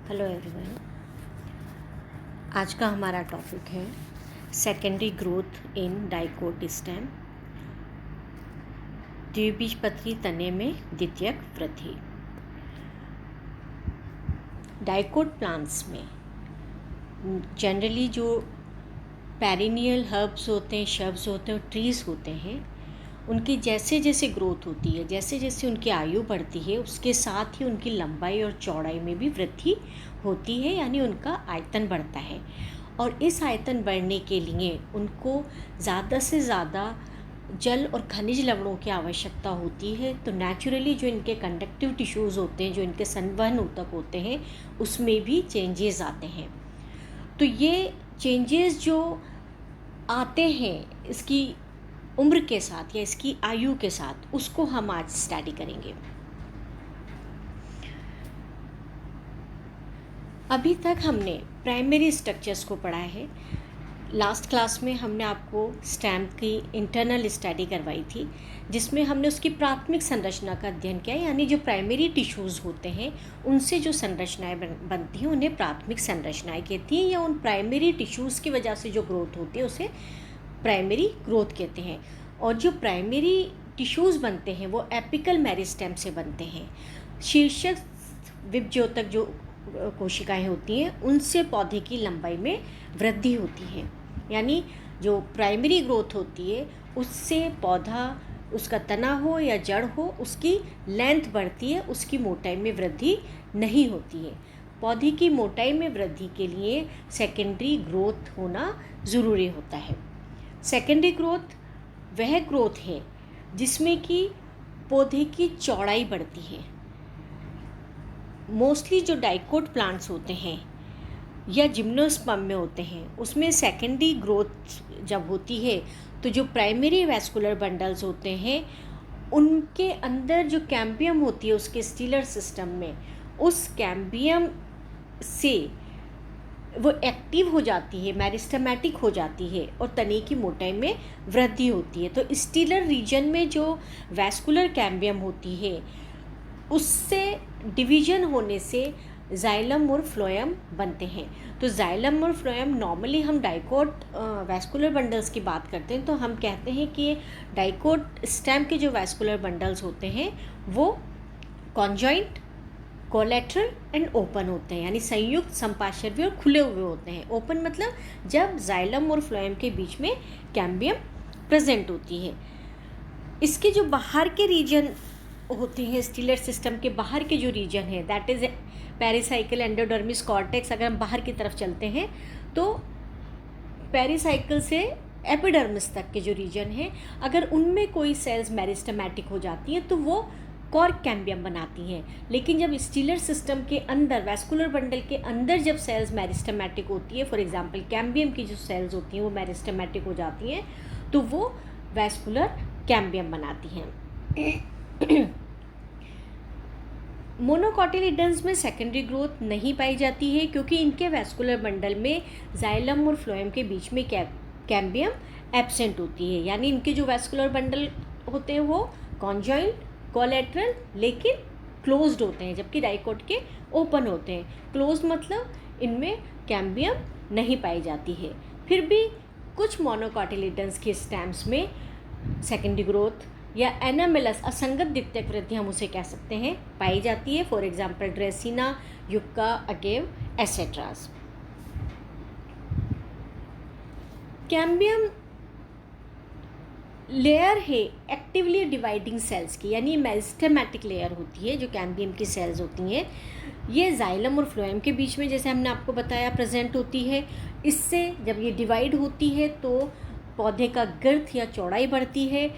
Hello everyone. आज का हमारा टॉपिक है secondary growth in dicot stem, द्विबीजपत्री तने में द्वितीयक वृद्धि। डाइकोट प्लांट्स में जनरली जो पेरिनियल हर्ब्स होते हैं, शब्स होते हैं और ट्रीज़ होते हैं, उनकी जैसे जैसे ग्रोथ होती है, जैसे जैसे उनकी आयु बढ़ती है, उसके साथ ही उनकी लंबाई और चौड़ाई में भी वृद्धि होती है, यानी उनका आयतन बढ़ता है। और इस आयतन बढ़ने के लिए उनको ज़्यादा से ज़्यादा जल और खनिज लवणों की आवश्यकता होती है। तो नेचुरली जो इनके कंडक्टिव टिश्यूज़ होते हैं, जो इनके संवहन ऊतक होते हैं, उसमें भी चेंजेस आते हैं। तो ये चेंजेस जो आते हैं इसकी उम्र के साथ या इसकी आयु के साथ, उसको हम आज स्टडी करेंगे। अभी तक हमने प्राइमरी स्ट्रक्चर्स को पढ़ा है। लास्ट क्लास में हमने आपको स्टेम की इंटरनल स्टडी करवाई थी, जिसमें हमने उसकी प्राथमिक संरचना का अध्ययन किया, यानी जो प्राइमरी टिश्यूज़ होते हैं उनसे जो संरचनाएं बनती हैं उन्हें प्राथमिक संरचनाएं कहती हैं, या उन प्राइमरी टिश्यूज़ की वजह से जो ग्रोथ होती है उसे प्राइमरी ग्रोथ कहते हैं। और जो प्राइमरी टिश्यूज़ बनते हैं वो एपिकल मेरिस्टेम से बनते हैं। शीर्षक विभज्योतक जो कोशिकाएं होती हैं उनसे पौधे की लंबाई में वृद्धि होती है, यानी जो प्राइमरी ग्रोथ होती है उससे पौधा, उसका तना हो या जड़ हो, उसकी लेंथ बढ़ती है, उसकी मोटाई में वृद्धि नहीं होती है। पौधे की मोटाई में वृद्धि के लिए सेकेंडरी ग्रोथ होना ज़रूरी होता है। सेकेंडरी ग्रोथ वह ग्रोथ है जिसमें कि पौधे की चौड़ाई बढ़ती है। मोस्टली जो डाइकोट प्लांट्स होते हैं या जिम्नोस्पर्म में होते हैं, उसमें सेकेंडरी ग्रोथ जब होती है तो जो प्राइमरी वैस्कुलर बंडल्स होते हैं उनके अंदर जो कैम्बियम होती है उसके स्टीलर सिस्टम में, उस कैम्बियम से वो एक्टिव हो जाती है, मेरिस्टेमेटिक हो जाती है और तने की मोटाई में वृद्धि होती है। तो स्टीलर रीजन में जो वैस्कुलर कैम्बियम होती है उससे डिवीजन होने से जाइलम और फ्लोएम बनते हैं। तो जाइलम और फ्लोएम नॉर्मली हम डाइकोट वैस्कुलर बंडल्स की बात करते हैं तो हम कहते हैं कि डाइकोट स्टेम के जो वैस्कुलर बंडल्स होते हैं वो कॉन्जॉइंट, कोलेटरल एंड ओपन होते हैं, यानी संयुक्त, संपार्श्वी और खुले हुए होते हैं। ओपन मतलब जब जाइलम और फ्लोएम के बीच में कैम्बियम प्रेजेंट होती है। इसके जो बाहर के रीजन होते हैं, स्टीलर सिस्टम के बाहर के जो रीजन है, that is pericycle, endodermis, cortex. अगर हम बाहर की तरफ चलते हैं तो पेरिसाइकिल से एपिडर्मिस तक के जो रीजन है, अगर उनमें कोई सेल्स मेरिस्टेमेटिक हो जाती हैं तो वो कॉर्क कैम्बियम बनाती हैं। लेकिन जब स्टीलर सिस्टम के अंदर, वैस्कुलर बंडल के अंदर जब सेल्स मेरिस्टेमेटिक होती है, फॉर एग्जांपल कैम्बियम की जो सेल्स होती हैं वो मेरिस्टेमेटिक हो जाती हैं, तो वो वैस्कुलर कैम्बियम बनाती हैं। मोनोकोटिलिडन्स में सेकेंडरी ग्रोथ नहीं पाई जाती है क्योंकि इनके वैस्कुलर बंडल में जाइलम और फ्लोएम के बीच में कैम्बियम एब्सेंट होती है, यानी इनके जो वैस्कुलर बंडल होते हैं वो कॉन्जॉइंट, कोलेटरल लेकिन क्लोज्ड होते हैं, जबकि डाइकोट के ओपन होते हैं। क्लोज्ड मतलब इनमें कैम्बियम नहीं पाई जाती है। फिर भी कुछ मोनोकोटिलिडन्स के स्टेम्स में सेकेंडरी ग्रोथ या एनामेलस, असंगत द्वितीयक वृद्धि हम उसे कह सकते हैं, पाई जाती है। For example dracaena, yucca, agave etcetera. Cambium layer है एक्टिवली डिवाइडिंग सेल्स की, यानी मेरिस्टेमेटिक लेयर होती है जो कैम्बियम की सेल्स होती हैं। ये जाइलम और फ्लोएम के बीच में, जैसे हमने आपको बताया, प्रेजेंट होती है। इससे जब ये डिवाइड होती है तो पौधे का girth या चौड़ाई बढ़ती है।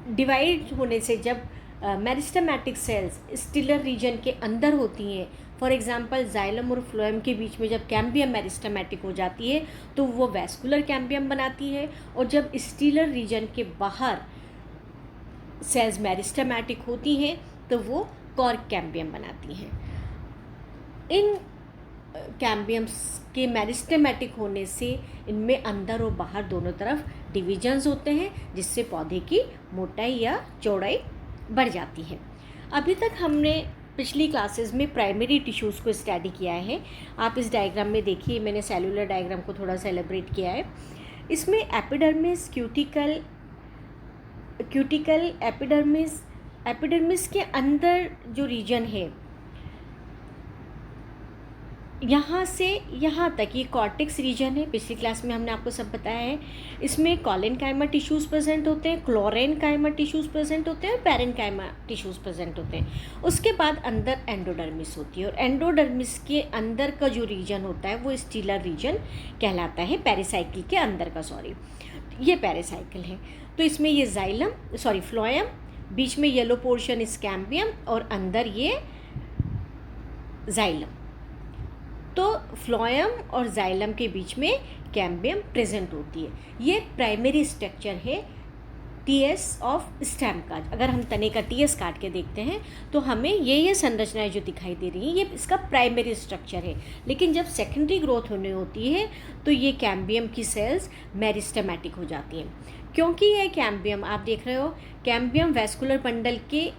डिवाइड होने से जब मेरिस्टेमेटिक सेल्स स्टीलर रीजन के अंदर होती हैं, फॉर एग्जांपल जाइलम और फ्लोएम के बीच में जब कैम्बियम मेरिस्टेमेटिक हो जाती है तो वो वैस्कुलर कैम्बियम बनाती है, और जब स्टीलर रीजन के बाहर सेल्स मेरिस्टेमेटिक होती हैं तो वो कॉर्क कैम्बियम बनाती हैं। इन कैम्बियम्स के मेरिस्टेमेटिक होने से इनमें अंदर और बाहर दोनों तरफ डिविजन्स होते हैं, जिससे पौधे की मोटाई या चौड़ाई बढ़ जाती है। अभी तक हमने पिछली क्लासेस में प्राइमरी टिश्यूज़ को स्टडी किया है। आप इस डायग्राम में देखिए, मैंने सेलुलर डायग्राम को थोड़ा सा एलेबरेट किया है। इसमें एपिडर्मिस, क्यूटिकल, एपिडर्मिस के अंदर जो रीजन है, यहाँ से यहाँ तक ये कॉर्टेक्स रीजन है। पिछली क्लास में हमने आपको सब बताया है। इसमें कॉलेनकाइमा टिश्यूज़ प्रेजेंट होते हैं, क्लोरेनकाइमा टिश्यूज़ प्रेजेंट होते हैं और पैरेनकाइमा टिश्यूज़ प्रेजेंट होते हैं। उसके बाद अंदर एंडोडर्मिस होती है और एंडोडर्मिस के अंदर का जो रीजन होता है वो स्टीलर रीजन कहलाता है, पेरिसाइकिल के अंदर का, ये पेरिसाइकिल है। तो इसमें ये फ्लोएम, बीच में येलो पोर्शन स्कैम्बियम और अंदर ये जाइलम। तो फ्लोएम और जाइलम के बीच में कैम्बियम प्रेजेंट होती है। ये प्राइमरी स्ट्रक्चर है टीएस ऑफ स्टेम का। अगर हम तने का टीएस काट के देखते हैं तो हमें ये संरचनाएं जो दिखाई दे रही हैं ये इसका प्राइमरी स्ट्रक्चर है। लेकिन जब सेकेंडरी ग्रोथ होने होती है तो ये कैम्बियम की सेल्स मेरिस्टेमेटिक हो जाती हैं। क्योंकि ये कैम्बियम, आप देख रहे हो, कैम्बियम वैस्कुलर बंडल के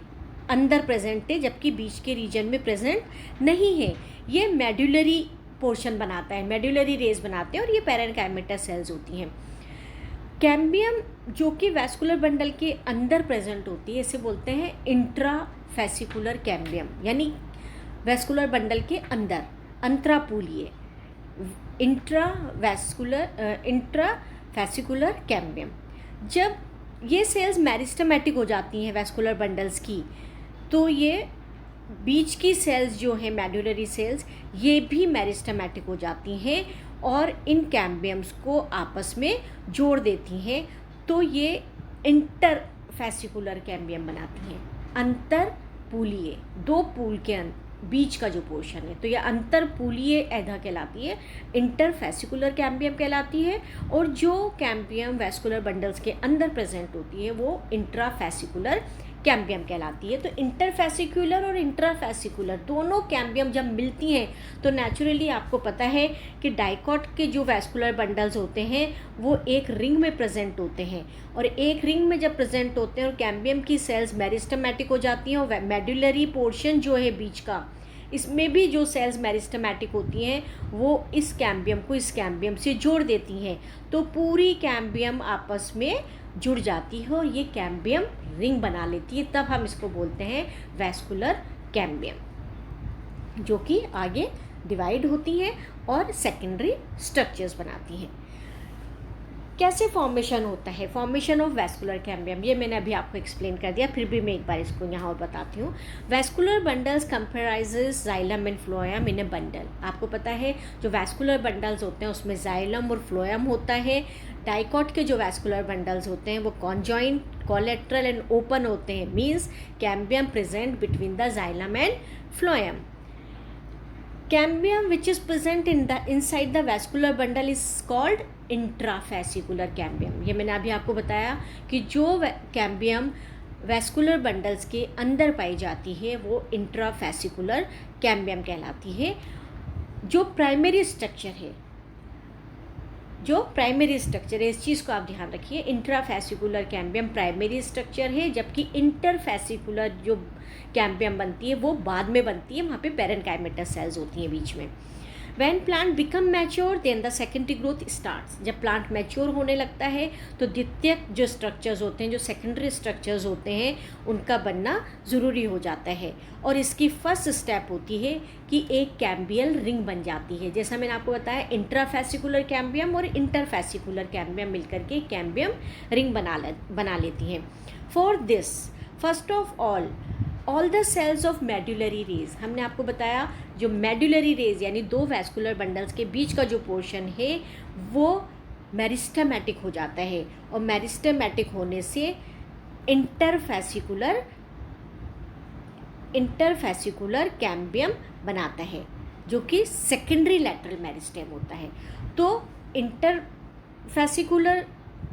अंदर प्रेजेंट है जबकि बीच के रीजन में प्रेजेंट नहीं है। ये मेडुलरी पोर्शन बनाता है, मेडुलरी रेज बनाते हैं और ये पैरेनकाइमेटा सेल्स होती हैं। कैम्बियम जो कि वैस्कुलर बंडल के अंदर प्रेजेंट होती है, इसे बोलते हैं इंट्राफेसिकुलर कैम्बियम, यानी वैस्कुलर बंडल के अंदर, अंतरापूलीय, इंट्राफेसिकुलर कैम्बियम। जब ये सेल्स मेरिस्टेमेटिक हो जाती हैं वैस्कुलर बंडल्स की, तो ये बीच की सेल्स जो हैं मेडुलरी सेल्स, ये भी मेरिस्टेमेटिक हो जाती हैं और इन कैम्बियम्स को आपस में जोड़ देती हैं। तो ये इंटरफेसिकुलर कैम्बियम बनाती हैं। अंतरपूलीय, दो पूल के बीच का जो पोर्शन है, तो यह अंतरपूलीय एधा कहलाती है, इंटरफेसिकुलर कैम्बियम कहलाती है। और जो कैम्बियम वैस्कुलर बंडल्स के अंदर प्रेजेंट होती है वो इंट्राफेसिकुलर कैम्बियम कहलाती है। तो इंटरफेसिकुलर और इंट्राफेसिकुलर दोनों कैम्बियम जब मिलती हैं तो नेचुरली आपको पता है कि डाइकॉट के जो वैस्कुलर बंडल्स होते हैं वो एक रिंग में प्रेजेंट होते हैं, और एक रिंग में जब प्रेजेंट होते हैं और कैम्बियम की सेल्स मेरिस्टेमेटिक हो जाती हैं और मेडुलरी पोर्शन जो है बीच का, इसमें भी जो सेल्स मेरिस्टेमेटिक होती हैं वो इस कैम्बियम को इस कैम्बियम से जोड़ देती हैं। तो पूरी कैम्बियम आपस में जुड़ जाती है और ये कैम्बियम रिंग बना लेती है। तब हम इसको बोलते हैं वैस्कुलर कैम्बियम, जो कि आगे डिवाइड होती है और सेकेंडरी स्ट्रक्चर्स बनाती हैं। कैसे फॉर्मेशन होता है, फॉर्मेशन ऑफ वैस्कुलर कैम्बियम, ये मैंने अभी आपको एक्सप्लेन कर दिया, फिर भी मैं एक बार इसको यहाँ और बताती हूँ। Vascular bundles comprises xylem and phloem in A bundle. आपको पता है जो वैस्कुलर बंडल्स होते हैं उसमें जाइलम और फ्लोएम होता है। डाइकॉट के जो वैस्कुलर बंडल्स होते हैं वो कॉन्जॉइंट, कोलेट्रल एंड ओपन होते हैं, means cambium present between the xylem and phloem. Cambium which is present inside the vascular bundle is called intrafascicular cambium। ये मैंने अभी आपको बताया कि जो कैम्बियम वैस्कुलर बंडल्स के अंदर पाई जाती है वो इंट्राफेसिकुलर कैम्बियम कहलाती है। जो प्राइमरी स्ट्रक्चर है, इस चीज़ को आप ध्यान रखिए, इंट्राफेसिकुलर कैम्बियम प्राइमरी स्ट्रक्चर है, जबकि इंटरफेसिकुलर जो कैम्बियम बनती है वो बाद में बनती है, वहाँ पे पैरेनकाइमेटा सेल्स होती हैं बीच में। When plant become mature, then the secondary growth starts। जब प्लांट मैच्योर होने लगता है तो द्वितीयक जो स्ट्रक्चर्स होते हैं, जो सेकेंडरी स्ट्रक्चर्स होते हैं, उनका बनना ज़रूरी हो जाता है। और इसकी फर्स्ट स्टेप होती है कि एक कैम्बियल रिंग बन जाती है। जैसा मैंने आपको बताया, इंट्राफेसिकुलर कैम्बियम और इंटरफेसिकुलर कैम्बियम मिलकर के कैम्बियम रिंग बना लेती हैं। For this, first of all the cells of medullary rays, हमने आपको बताया जो मेडुलरी रेज यानी दो वैस्कुलर बंडल्स के बीच का जो पोर्शन है वो मेरिस्टेमेटिक हो जाता है, और मेरिस्टेमेटिक होने से इंटरफेसिकुलर कैम्बियम बनाता है, जो कि सेकेंडरी लैटरल मेरिस्टेम होता है। तो इंटरफेसिकुलर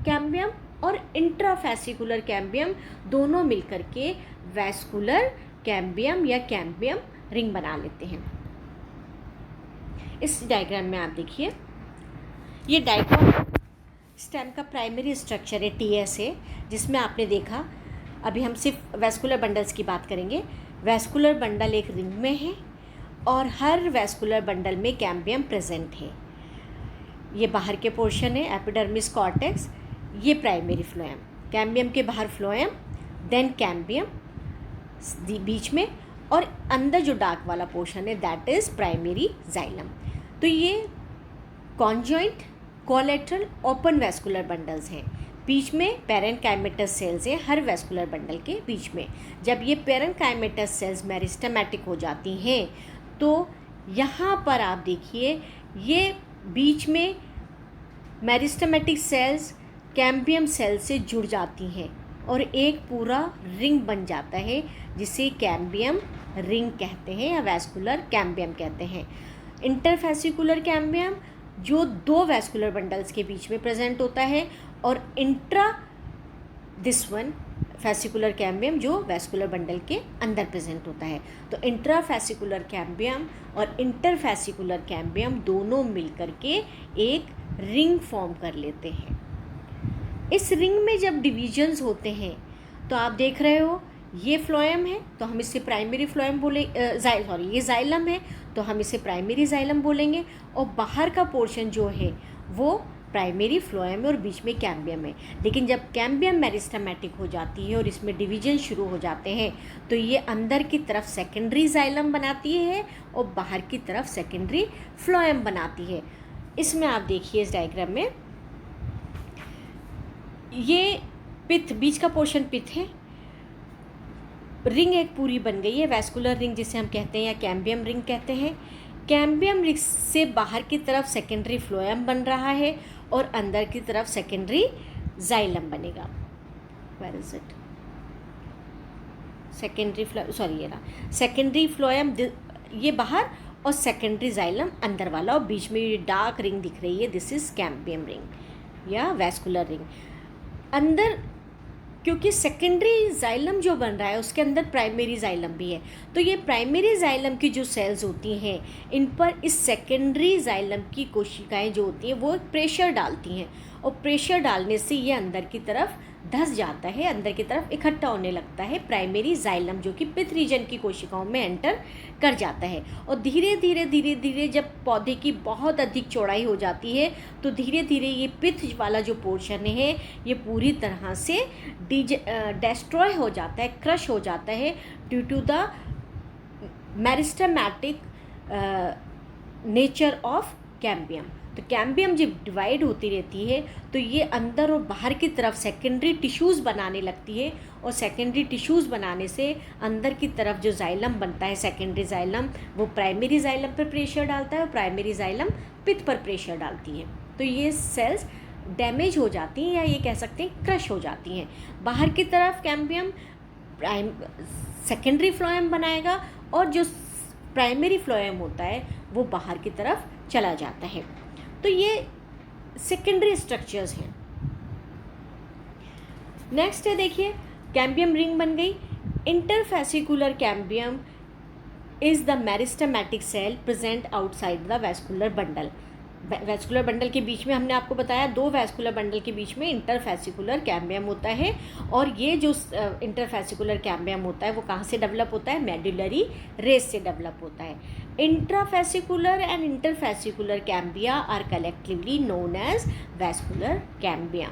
कैम्बियम और इंट्राफेसिकुलर कैम्बियम दोनों मिलकर के वैस्कुलर कैम्बियम या कैम्बियम रिंग बना लेते हैं। इस डायग्राम में आप देखिए, ये डाइकॉट स्टेम का प्राइमरी स्ट्रक्चर है, टीएस है, जिसमें आपने देखा, अभी हम सिर्फ वैस्कुलर बंडल्स की बात करेंगे वैस्कुलर बंडल एक रिंग में है और हर वैस्कुलर बंडल में कैम्बियम प्रेजेंट है। ये बाहर के पोर्शन है एपिडर्मिस कॉर्टेक्स, ये प्राइमरी फ्लोएम, कैम्बियम के बाहर फ्लोएम, देन कैम्बियम बीच में, और अंदर जो डार्क वाला पोर्शन है दैट इज़ प्राइमरी जाइलम। तो ये conjoint, collateral, open vascular bundles हैं। बीच में पैरेन्काइमेटस सेल्स हैं हर वैस्कुलर बंडल के बीच में। जब ये पैरेन्काइमेटस सेल्स मेरिस्टेमेटिक हो जाती हैं तो यहाँ पर आप देखिए ये बीच में मेरिस्टेमेटिक सेल्स कैम्बियम सेल से जुड़ जाती हैं और एक पूरा रिंग बन जाता है जिसे कैम्बियम रिंग कहते हैं या वैस्कुलर कैम्बियम कहते हैं। इंटरफेसिकुलर कैम्बियम जो दो वैस्कुलर बंडल्स के बीच में प्रेजेंट होता है और intra this one fascicular cambium जो वैस्कुलर बंडल के अंदर प्रेजेंट होता है। तो इंट्राफैसिकुलर कैम्बियम और इंटरफैसिकुलर कैम्बियम दोनों मिलकर के एक रिंग फॉर्म कर लेते हैं। इस रिंग में जब डिविजन्स होते हैं तो आप देख रहे हो ये फ्लोएम है तो हम इसे प्राइमरी फ्लोएम बोले, ये जाइलम है तो हम इसे प्राइमरी जाइलम बोलेंगे, और बाहर का पोर्शन जो है वो प्राइमरी फ्लोएम है और बीच में कैम्बियम है। लेकिन जब कैम्बियम मेरिस्टेमेटिक हो जाती है और इसमें डिवीजन शुरू हो जाते हैं तो ये अंदर की तरफ सेकेंडरी जाइलम बनाती है और बाहर की तरफ सेकेंडरी फ्लोएम बनाती है। इसमें आप देखिए इस डायग्राम में ये पिथ, बीच का पोर्शन पिथ है, रिंग एक पूरी बन गई है, वैस्कुलर रिंग जिसे हम कहते हैं या कैम्बियम रिंग कहते हैं। कैम्बियम रिंग से बाहर की तरफ सेकेंडरी फ्लोएम बन रहा है और अंदर की तरफ सेकेंडरी जाइलम बनेगा। Where is it, secondary secondary phloem ये बाहर और सेकेंडरी जाइलम अंदर वाला, और बीच में ये डार्क रिंग दिख रही है, दिस इज कैम्बियम रिंग या वैस्कुलर रिंग। अंदर क्योंकि सेकेंडरी जाइलम जो बन रहा है उसके अंदर प्राइमरी जाइलम भी है, तो ये प्राइमरी जाइलम की जो सेल्स होती हैं इन पर इस सेकेंडरी जाइलम की कोशिकाएं जो होती हैं वो प्रेशर डालती हैं, और प्रेशर डालने से ये अंदर की तरफ धंस जाता है, अंदर की तरफ इकट्ठा होने लगता है प्राइमरी जाइलम जो कि पिथ रीजन की कोशिकाओं में एंटर कर जाता है। और धीरे धीरे जब पौधे की बहुत अधिक चौड़ाई हो जाती है तो धीरे धीरे ये पिथ वाला जो पोर्शन है ये पूरी तरह से डिस्ट्रॉय हो जाता है, क्रश हो जाता है due to the meristematic nature of cambium. तो कैम्बियम जब डिवाइड होती रहती है तो ये अंदर और बाहर की तरफ सेकेंडरी टिश्यूज़ बनाने लगती है, और सेकेंडरी टिश्यूज़ बनाने से अंदर की तरफ जो जाइलम बनता है सेकेंडरी जाइलम वो प्राइमरी जाइलम पर प्रेशर डालता है और प्राइमरी जाइलम पिथ पर प्रेशर डालती है। तो ये सेल्स डैमेज हो जाती हैं या ये कह सकते हैं क्रश हो जाती हैं। बाहर की तरफ कैम्बियम सेकेंडरी फ्लोएम बनाएगा और जो प्राइमरी फ्लोएम होता है वो बाहर की तरफ चला जाता है। तो ये सेकेंडरी स्ट्रक्चर्स हैं। नेक्स्ट है देखिए कैम्बियम रिंग बन गई। Interfascicular cambium is the meristematic cell present outside the vascular bundle. Vascular bundle के बीच में हमने आपको बताया दो वैस्कुलर बंडल के बीच में इंटरफेसिकुलर कैम्बियम होता है, और ये जो इंटरफेसिकुलर कैम्बियम होता है वो कहाँ से डेवलप होता है, मेडुलरी रेस से डेवलप होता है। Intrafascicular and interfascicular cambia are collectively known as vascular cambium.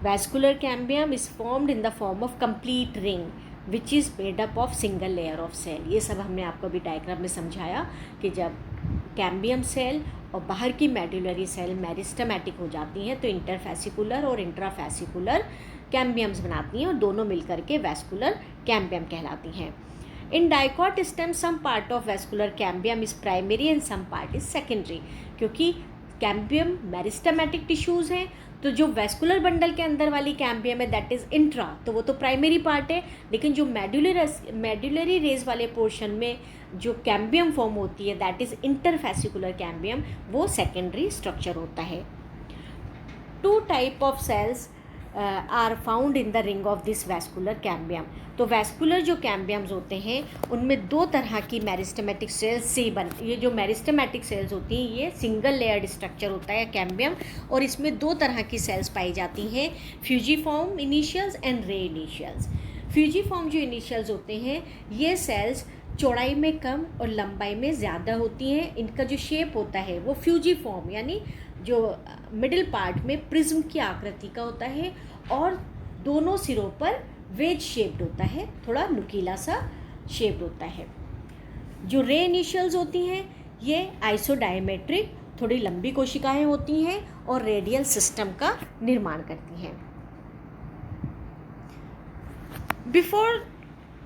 Vascular cambium is formed in the form of complete ring which is made up of single layer of cell. ये सब हमने आपको अभी diagram में समझाया कि जब कैम्बियम सेल और बाहर की मेडुलरी सेल मेरिस्टेमेटिक हो जाती हैं तो इंटरफेसिकुलर और इंट्राफेसिकुलर कैम्बियम्स बनाती हैं और दोनों मिलकर के वैस्कुलर कैम्बियम कहलाती हैं। In dicot stem some part of vascular cambium is primary and some part is secondary. क्योंकि कैम्बियम मेरिस्टेमेटिक टिश्यूज़ हैं तो जो वैस्कुलर बंडल के अंदर वाली कैम्बियम है दैट इज़ इंट्रा, तो वो तो प्राइमरी पार्ट है, लेकिन जो मेडुलरी रेस वाले पोर्शन में जो कैम्बियम फॉर्म होती है दैट इज़ इंटरफेसिकुलर कैम्बियम, वो सेकेंडरी स्ट्रक्चर होता है। 2 type of cells are found in the ring of this vascular cambium. तो वैस्कुलर जो कैम्बियम्स होते हैं उनमें 2 तरह की मेरिस्टेमेटिक सेल्स से ये जो मेरिस्टेमेटिक सेल्स होती हैं ये सिंगल लेयर्ड स्ट्रक्चर होता है कैम्बियम, और इसमें 2 तरह की सेल्स पाई जाती हैं, फ्यूजीफॉर्म इनिशियल्स एंड रे इनिशियल्स। फ्यूजीफॉर्म जो इनिशियल्स होते हैं, ये सेल्स चौड़ाई में कम और लंबाई में ज़्यादा होती हैं। इनका जो शेप होता है वो फ्यूजीफॉर्म यानी जो मिडिल पार्ट में प्रिज्म की आकृति का होता है और दोनों सिरों पर वेज शेप्ड होता है, थोड़ा नुकीला सा शेप्ड होता है। जो रे इनिशियल्स होती हैं ये आइसोडायमेट्रिक, थोड़ी लंबी कोशिकाएं होती हैं और रेडियल सिस्टम का निर्माण करती हैं। बिफोर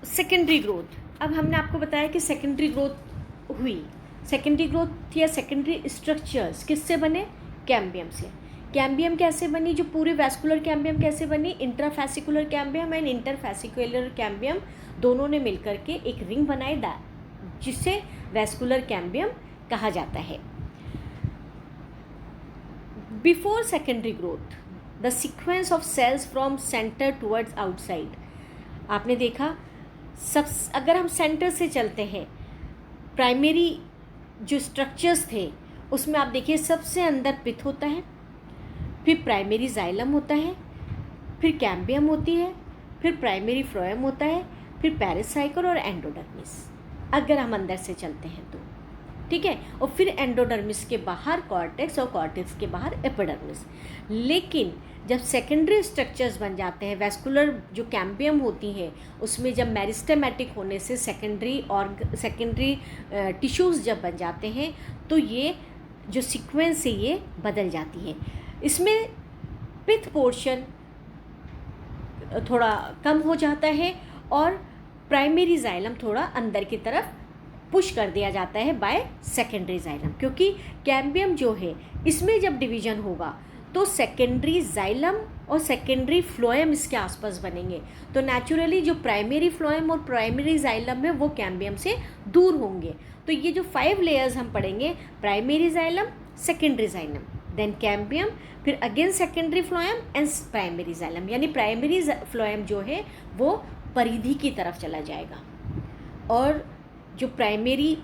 सेकेंडरी ग्रोथ, अब हमने आपको बताया कि सेकेंडरी ग्रोथ हुई। सेकेंडरी ग्रोथ या सेकेंडरी स्ट्रक्चर्स किससे बने? कैम्बियम से। कैम्बियम कैसे बनी? जो पूरे वैस्कुलर कैम्बियम कैसे बनी? इंट्राफैसिकुलर कैम्बियम एंड इंटरफैसिकुलर कैम्बियम दोनों ने मिलकर के एक रिंग बनाई जिसे वैस्कुलर कैम्बियम कहा जाता है। Before secondary growth, the sequence of cells from centre towards outside. आपने देखा अगर हम सेंटर से चलते हैं, प्राइमरी जो स्ट्रक्चर्स थे उसमें आप देखिए सबसे अंदर पिथ होता है, फिर प्राइमरी जाइलम होता है, फिर कैम्बियम होती है, फिर प्राइमरी फ्लोएम होता है, फिर पेरिसाइकल और एंडोडर्मिस, अगर हम अंदर से चलते हैं तो, ठीक है। और फिर एंडोडर्मिस के बाहर कॉर्टेक्स और कॉर्टेक्स के बाहर एपिडर्मिस। लेकिन जब सेकेंडरी स्ट्रक्चर्स बन जाते हैं, वैस्कुलर जो कैम्बियम होती हैं उसमें जब मेरिस्टेमेटिक होने से सेकेंडरी टिश्यूज़ जब बन जाते हैं तो ये जो सीक्वेंस है ये बदल जाती है। इसमें पिथ पोर्शन थोड़ा कम हो जाता है और प्राइमरी जाइलम थोड़ा अंदर की तरफ पुश कर दिया जाता है बाय सेकेंडरी जाइलम, क्योंकि कैम्बियम जो है इसमें जब डिवीजन होगा तो सेकेंडरी जाइलम और सेकेंडरी फ्लोएम इसके आसपास बनेंगे, तो नेचुरली जो प्राइमरी फ्लोएम और प्राइमरी जाइलम है वो कैम्बियम से दूर होंगे। तो ये जो 5 लेयर्स हम पढ़ेंगे, primary xylem, secondary xylem, then cambium, फिर again secondary phloem and primary xylem, यानी प्राइमरी फ्लोएम जो है वो परिधि की तरफ चला जाएगा और जो प्राइमरी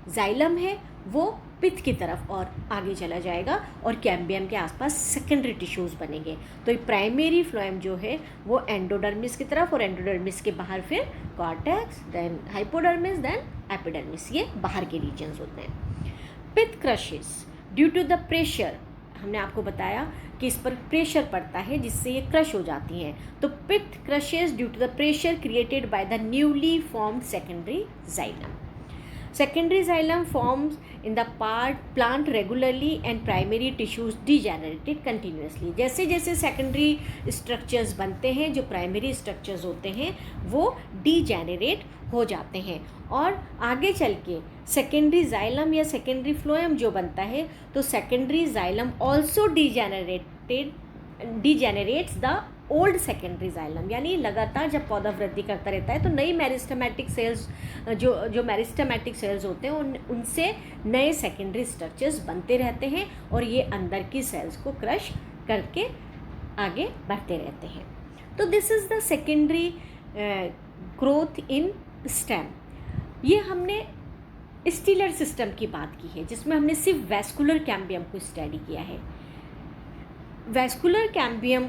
जाइलम है वो पिथ की तरफ और आगे चला जाएगा और कैम्बियम के आसपास सेकेंडरी टिश्यूज़ बनेंगे। तो ये प्राइमरी फ्लोएम जो है वो एंडोडर्मिस की तरफ और एंडोडर्मिस के बाहर फिर cortex, then hypodermis, then epidermis, ये बाहर के रीजन्स होते हैं। Pith crushes due to the pressure, हमने आपको बताया कि इस पर प्रेशर पड़ता है जिससे ये क्रश हो जाती हैं। तो pith crushes due to the pressure created by the newly formed secondary xylem. Secondary xylem forms in the plant regularly and primary tissues degenerated continuously। जैसे जैसे सेकेंडरी स्ट्रक्चर्स बनते हैं, जो प्राइमरी स्ट्रक्चर्स होते हैं वो डीजेनरेट हो जाते हैं और आगे चल के सेकेंडरी जाइलम या सेकेंडरी फ्लोएम जो बनता है तो secondary xylem also degenerates the old secondary xylem, यानी लगातार जब पौधा वृद्धि करता रहता है तो नई मेरिस्टेमेटिक सेल्स जो मेरिस्टेमेटिक सेल्स होते हैं उनसे नए सेकेंडरी स्ट्रक्चर्स बनते रहते हैं और ये अंदर की सेल्स को क्रश करके आगे बढ़ते रहते हैं। तो this is the secondary growth in stem. ये हमने स्टीलर सिस्टम की बात की है जिसमें हमने सिर्फ वैस्कुलर कैम्बियम को स्टडी किया है। Vascular cambium